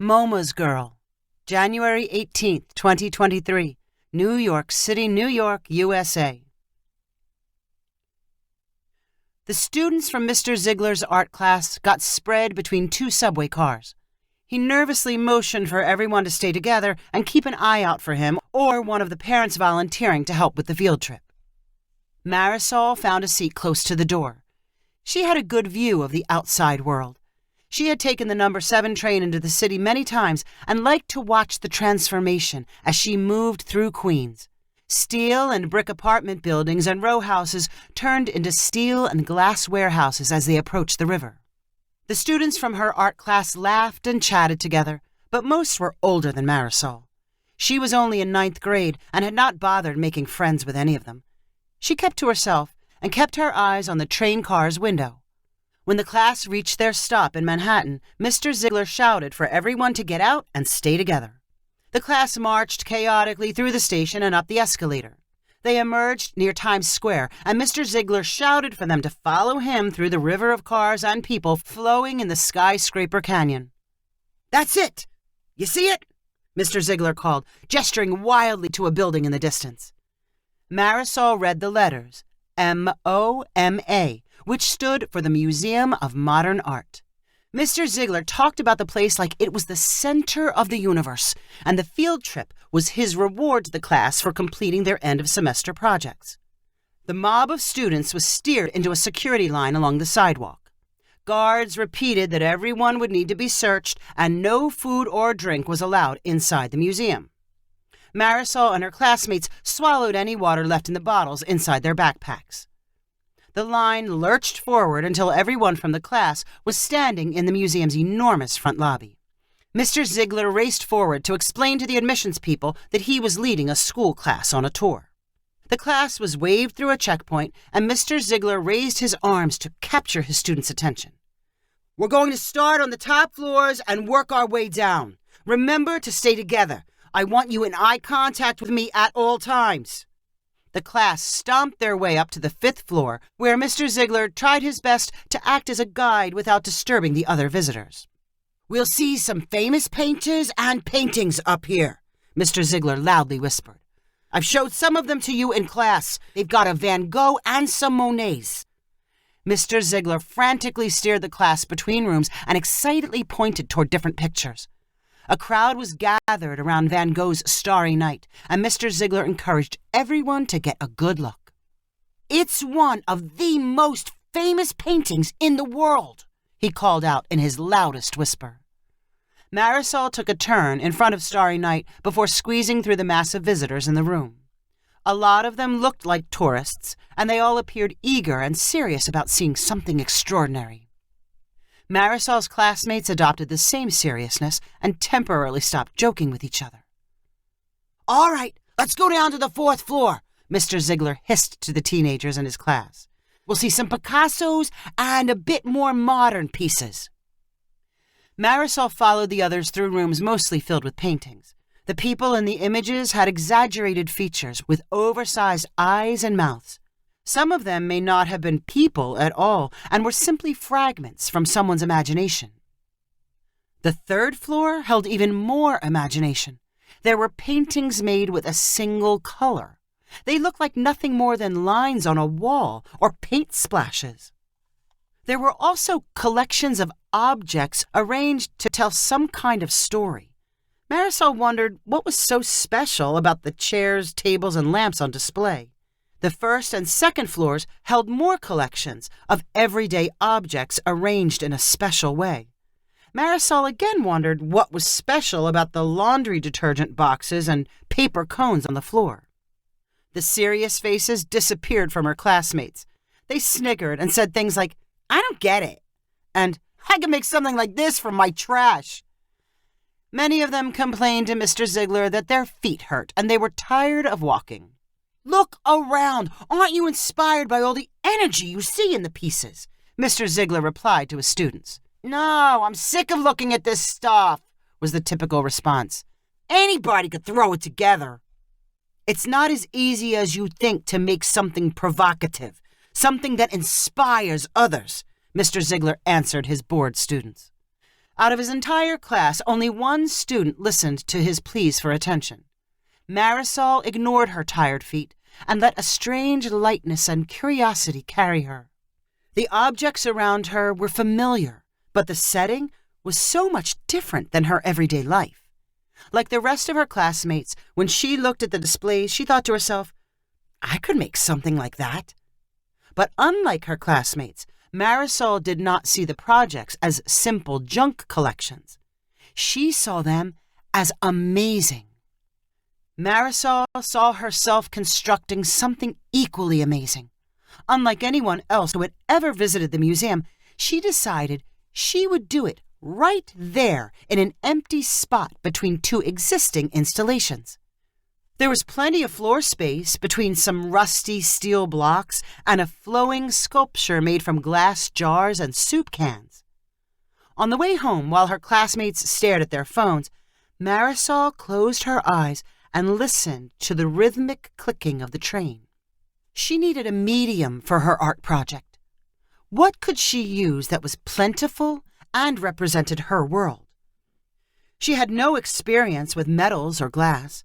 MoMA's Girl, January 18th, 2023, New York City, New York, USA. The students from Mr. Ziegler's art class got spread between two subway cars. He nervously motioned for everyone to stay together and keep an eye out for him or one of the parents volunteering to help with the field trip. Marisol found a seat close to the door. She had a good view of the outside world. She had taken the number 7 train into the city many times and liked to watch the transformation as she moved through Queens. Steel and brick apartment buildings and row houses turned into steel and glass warehouses as they approached the river. The students from her art class laughed and chatted together, but most were older than Marisol. She was only in 9th grade and had not bothered making friends with any of them. She kept to herself and kept her eyes on the train car's window. When the class reached their stop in Manhattan, Mr. Ziegler shouted for everyone to get out and stay together. The class marched chaotically through the station and up the escalator. They emerged near Times Square, and Mr. Ziegler shouted for them to follow him through the river of cars and people flowing in the skyscraper canyon. "That's it! You see it?" Mr. Ziegler called, gesturing wildly to a building in the distance. Marisol read the letters, MoMA, which stood for the Museum of Modern Art. Mr. Ziegler talked about the place like it was the center of the universe, and the field trip was his reward to the class for completing their end-of-semester projects. The mob of students was steered into a security line along the sidewalk. Guards repeated that everyone would need to be searched and no food or drink was allowed inside the museum. Marisol and her classmates swallowed any water left in the bottles inside their backpacks. The line lurched forward until everyone from the class was standing in the museum's enormous front lobby. Mr. Ziegler raced forward to explain to the admissions people that he was leading a school class on a tour. The class was waved through a checkpoint, and Mr. Ziegler raised his arms to capture his students' attention. "We're going to start on the top floors and work our way down. Remember to stay together. I want you in eye contact with me at all times." The class stomped their way up to the 5th floor, where Mr. Ziegler tried his best to act as a guide without disturbing the other visitors. "We'll see some famous painters and paintings up here," Mr. Ziegler loudly whispered. "I've showed some of them to you in class. They've got a Van Gogh and some Monets." Mr. Ziegler frantically steered the class between rooms and excitedly pointed toward different pictures. A crowd was gathered around Van Gogh's Starry Night, and Mr. Ziegler encouraged everyone to get a good look. "It's one of the most famous paintings in the world," he called out in his loudest whisper. Marisol took a turn in front of Starry Night before squeezing through the mass of visitors in the room. A lot of them looked like tourists, and they all appeared eager and serious about seeing something extraordinary. Marisol's classmates adopted the same seriousness and temporarily stopped joking with each other. "All right, let's go down to the 4th floor," Mr. Ziegler hissed to the teenagers in his class. "We'll see some Picassos and a bit more modern pieces." Marisol followed the others through rooms mostly filled with paintings. The people in the images had exaggerated features with oversized eyes and mouths. Some of them may not have been people at all and were simply fragments from someone's imagination. The 3rd floor held even more imagination. There were paintings made with a single color. They looked like nothing more than lines on a wall or paint splashes. There were also collections of objects arranged to tell some kind of story. Marisol wondered what was so special about the chairs, tables, and lamps on display. The 1st and 2nd floors held more collections of everyday objects arranged in a special way. Marisol again wondered what was special about the laundry detergent boxes and paper cones on the floor. The serious faces disappeared from her classmates. They snickered and said things like, "I don't get it," and "I can make something like this from my trash." Many of them complained to Mr. Ziegler that their feet hurt and they were tired of walking. "Look around. Aren't you inspired by all the energy you see in the pieces?" Mr. Ziegler replied to his students. "No, I'm sick of looking at this stuff," was the typical response. "Anybody could throw it together." "It's not as easy as you think to make something provocative, something that inspires others," Mr. Ziegler answered his bored students. Out of his entire class, only one student listened to his pleas for attention. Marisol ignored her tired feet and let a strange lightness and curiosity carry her. The objects around her were familiar, but the setting was so much different than her everyday life. Like the rest of her classmates, when she looked at the displays, she thought to herself, I could make something like that. But unlike her classmates, Marisol did not see the projects as simple junk collections. She saw them as amazing. Marisol saw herself constructing something equally amazing. Unlike anyone else who had ever visited the museum, she decided she would do it right there in an empty spot between two existing installations. There was plenty of floor space between some rusty steel blocks and a flowing sculpture made from glass jars and soup cans. On the way home, while her classmates stared at their phones, Marisol closed her eyes and listened to the rhythmic clicking of the train. She needed a medium for her art project. What could she use that was plentiful and represented her world? She had no experience with metals or glass.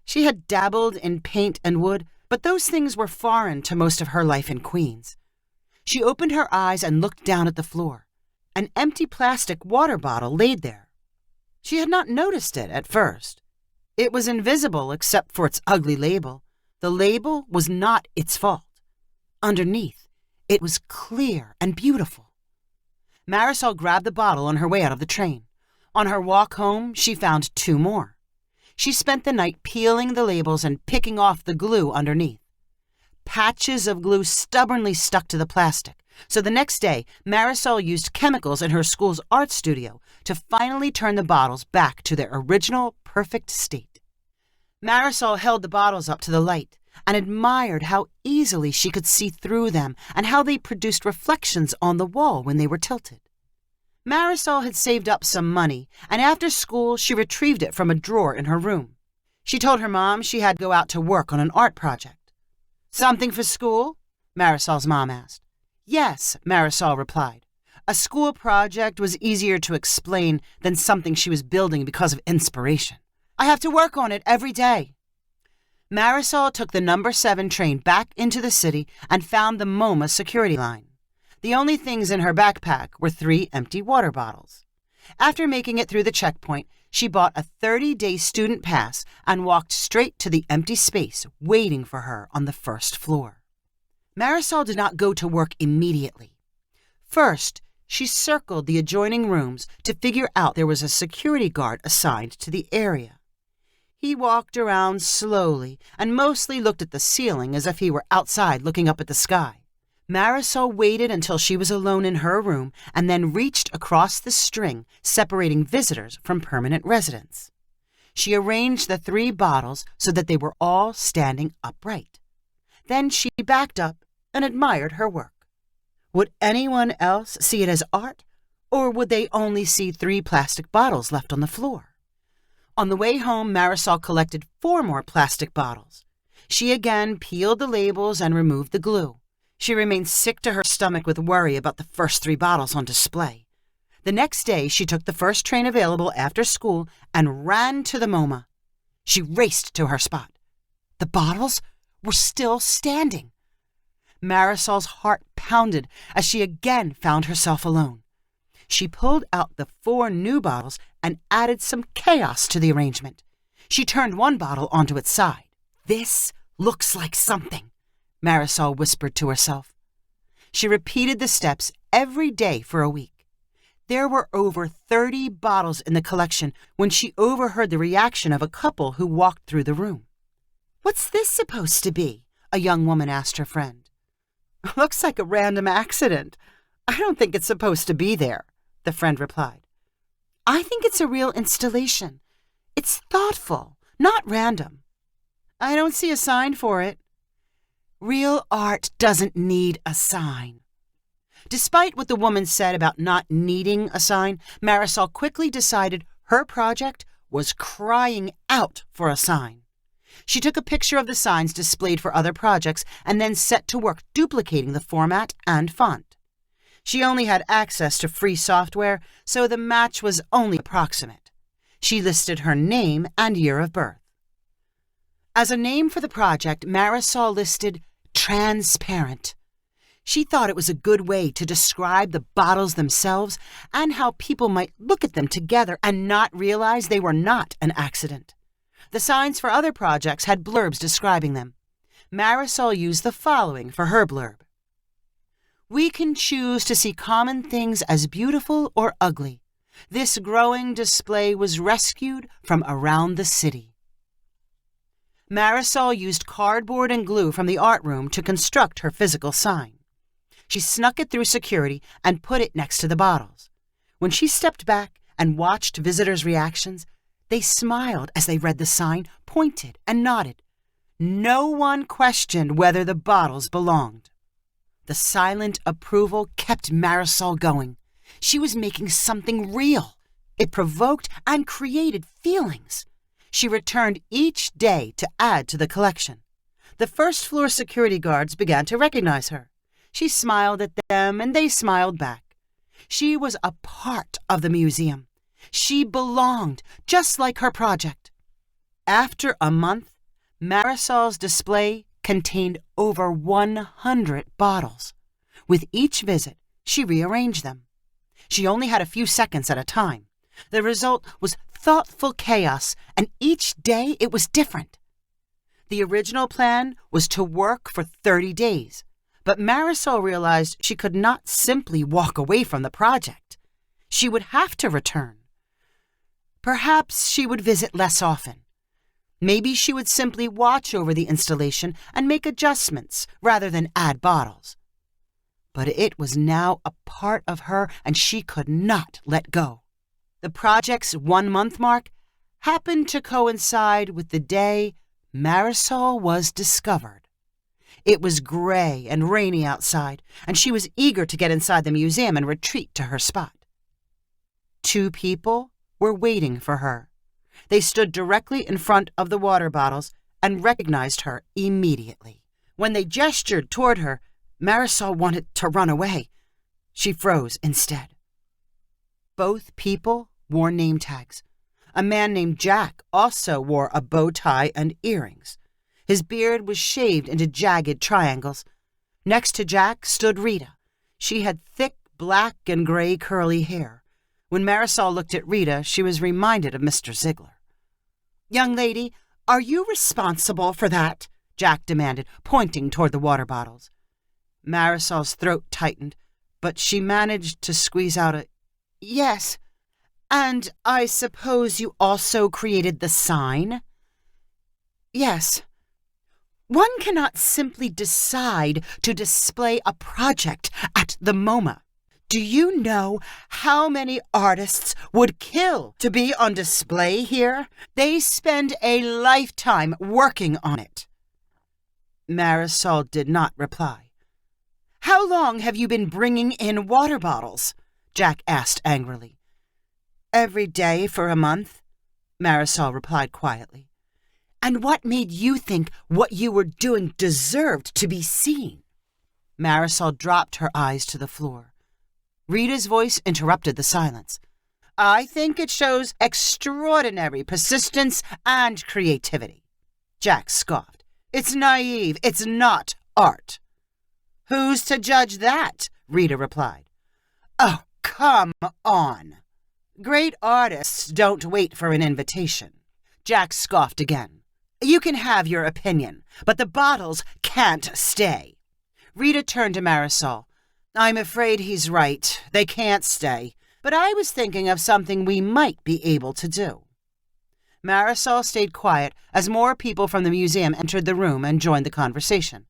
She had dabbled in paint and wood, but those things were foreign to most of her life in Queens. She opened her eyes and looked down at the floor. An empty plastic water bottle laid there. She had not noticed it at first. It was invisible except for its ugly label. The label was not its fault. Underneath, it was clear and beautiful. Marisol grabbed the bottle on her way out of the train. On her walk home, she found 2 more. She spent the night peeling the labels and picking off the glue underneath. Patches of glue stubbornly stuck to the plastic, so the next day, Marisol used chemicals in her school's art studio to finally turn the bottles back to their original perfect state. Marisol held the bottles up to the light and admired how easily she could see through them and how they produced reflections on the wall when they were tilted. Marisol had saved up some money, and after school she retrieved it from a drawer in her room. She told her mom she had to go out to work on an art project. Something for school? Marisol's mom asked. Yes, Marisol replied. A school project was easier to explain than something she was building because of inspiration. I have to work on it every day. Marisol took the number 7 train back into the city and found the MoMA's security line. The only things in her backpack were 3 empty water bottles. After making it through the checkpoint, she bought a 30-day student pass and walked straight to the empty space waiting for her on the first floor. Marisol did not go to work immediately. First, she circled the adjoining rooms to figure out there was a security guard assigned to the area. He walked around slowly and mostly looked at the ceiling as if he were outside looking up at the sky. Marisol waited until she was alone in her room and then reached across the string separating visitors from permanent residents. She arranged the 3 bottles so that they were all standing upright. Then she backed up and admired her work. Would anyone else see it as art, or would they only see 3 plastic bottles left on the floor? On the way home, Marisol collected 4 more plastic bottles. She again peeled the labels and removed the glue. She remained sick to her stomach with worry about the first 3 bottles on display. The next day, she took the first train available after school and ran to the MoMA. She raced to her spot. The bottles were still standing. Marisol's heart pounded as she again found herself alone. She pulled out the 4 new bottles and added some chaos to the arrangement. She turned one bottle onto its side. "This looks like something," Marisol whispered to herself. She repeated the steps every day for a week. There were over 30 bottles in the collection when she overheard the reaction of a couple who walked through the room. "What's this supposed to be?" a young woman asked her friend. "Looks like a random accident. I don't think it's supposed to be there," the friend replied. "I think it's a real installation. It's thoughtful, not random." "I don't see a sign for it." Real art doesn't need a sign. Despite what the woman said about not needing a sign, Marisol quickly decided her project was crying out for a sign. She took a picture of the signs displayed for other projects and then set to work duplicating the format and font. She only had access to free software, so the match was only approximate. She listed her name and year of birth. As a name for the project, Marisol listed transparent. She thought it was a good way to describe the bottles themselves and how people might look at them together and not realize they were not an accident. The signs for other projects had blurbs describing them. Marisol used the following for her blurb. We can choose to see common things as beautiful or ugly. This growing display was rescued from around the city. Marisol used cardboard and glue from the art room to construct her physical sign. She snuck it through security and put it next to the bottles. When she stepped back and watched visitors' reactions, they smiled as they read the sign, pointed, and nodded. No one questioned whether the bottles belonged. The silent approval kept Marisol going. She was making something real. It provoked and created feelings. She returned each day to add to the collection. The first-floor security guards began to recognize her. She smiled at them, and they smiled back. She was a part of the museum. She belonged, just like her project. After a month, Marisol's display contained over 100 bottles. With each visit, she rearranged them. She only had a few seconds at a time. The result was thoughtful chaos, and each day it was different. The original plan was to work for 30 days, but Marisol realized she could not simply walk away from the project. She would have to return. Perhaps she would visit less often. Maybe she would simply watch over the installation and make adjustments rather than add bottles. But it was now a part of her, and she could not let go. The project's 1-month mark happened to coincide with the day Marisol was discovered. It was gray and rainy outside, and she was eager to get inside the museum and retreat to her spot. 2 people were waiting for her. They stood directly in front of the water bottles and recognized her immediately. When they gestured toward her, Marisol wanted to run away. She froze instead. Both people wore name tags. A man named Jack also wore a bow tie and earrings. His beard was shaved into jagged triangles. Next to Jack stood Rita. She had thick black and gray curly hair. When Marisol looked at Rita, she was reminded of Mr. Ziegler. "Young lady, are you responsible for that?" Jack demanded, pointing toward the water bottles. Marisol's throat tightened, but she managed to squeeze out a, "Yes. And I suppose you also created the sign?" "Yes." One cannot simply decide to display a project at the MoMA. Do you know how many artists would kill to be on display here? They spend a lifetime working on it. Marisol did not reply. "How long have you been bringing in water bottles?" Jack asked angrily. "Every day for a month," Marisol replied quietly. "And what made you think what you were doing deserved to be seen?" Marisol dropped her eyes to the floor. Rita's voice interrupted the silence. "I think it shows extraordinary persistence and creativity." Jack scoffed. "It's naive. It's not art." "Who's to judge that?" Rita replied. "Oh, come on. Great artists don't wait for an invitation." Jack scoffed again. "You can have your opinion, but the bottles can't stay." Rita turned to Marisol. "I'm afraid he's right. They can't stay. But I was thinking of something we might be able to do." Marisol stayed quiet as more people from the museum entered the room and joined the conversation.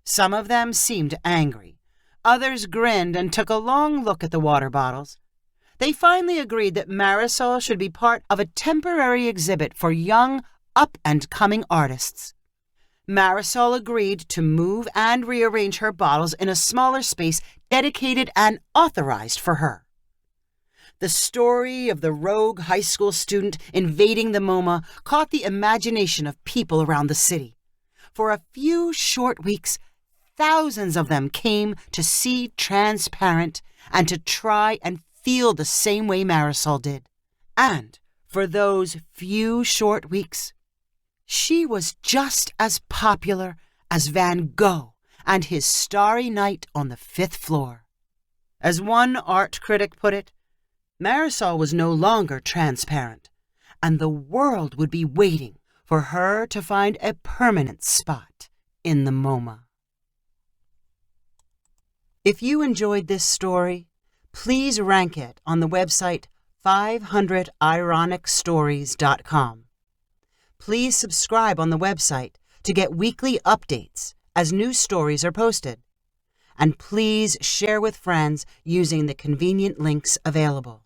Some of them seemed angry. Others grinned and took a long look at the water bottles. They finally agreed that Marisol should be part of a temporary exhibit for young, up-and-coming artists. Marisol agreed to move and rearrange her bottles in a smaller space dedicated and authorized for her. The story of the rogue high school student invading the MoMA caught the imagination of people around the city. For a few short weeks, thousands of them came to see Transparent and to try and feel the same way Marisol did. And for those few short weeks, she was just as popular as Van Gogh and his Starry Night on the 5th floor. As one art critic put it, Marisol was no longer transparent, and the world would be waiting for her to find a permanent spot in the MoMA. If you enjoyed this story, please rank it on the website 500ironicstories.com. Please subscribe on the website to get weekly updates as new stories are posted. And please share with friends using the convenient links available.